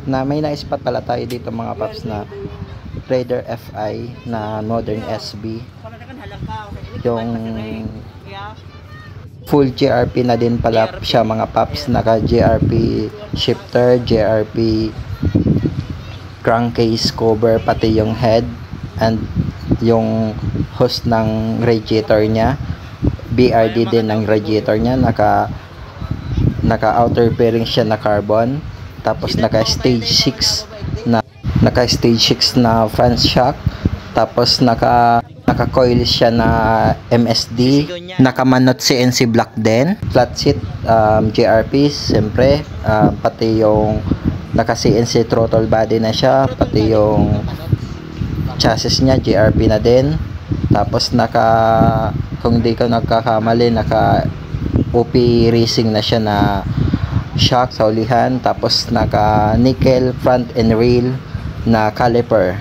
na may na-spot pala tayo dito mga paps na Raider FI na modern SB. Yung full JRP na din pala siya mga paps. Naka JRP shifter, JRP crankcase cover, pati yung head and yung hose ng radiator niya. BRD din ng radiator niya. Naka outer fairing siya na carbon. Tapos naka stage 6 na front shock. Tapos naka coil siya na MSD. Naka manot CNC block din. Flat seat, JRP siyempre, pati yung naka CNC throttle body na siya, pati yung chassis niya JRP na din. Tapos kung di ko nagkakamali, naka OP racing na siya na shock sa ulihan. Tapos naka nickel front and rail na caliper.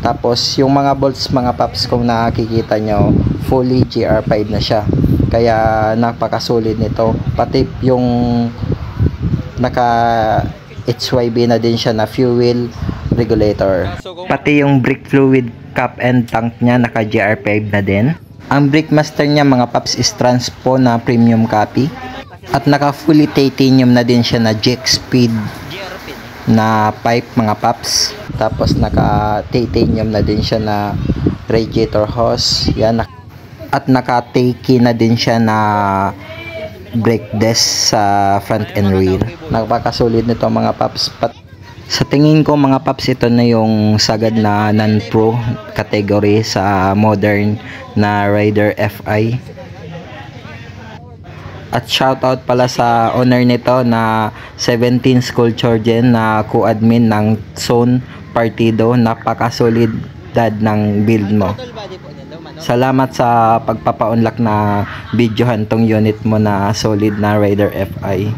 Tapos yung mga bolts mga paps, kung nakikita nyo, fully GR5 na siya, kaya napakasulit nito. Pati yung naka HYB na din siya na fuel regulator. Pati yung brake fluid cap and tank nya naka GR5 na din. Ang brake master nya mga paps is Transpo na premium copy. At naka fully titanium na din siya na Jack Speed na pipe mga paps. Tapos naka titanium na din siya na radiator hose. Yan. At naka takey na din siya na brake disc sa front and rear. Napakasulit nito mga paps. Sa tingin ko mga paps, ito na yung sagad na non-pro category sa modern na Raider FI. At shoutout pala sa owner nito na 17 Sculpture Gen na co-admin ng Zone Partido. Napakasolidad ng build mo. Salamat sa pagpapa-unlock na videohan tong unit mo na solid na Raider FI.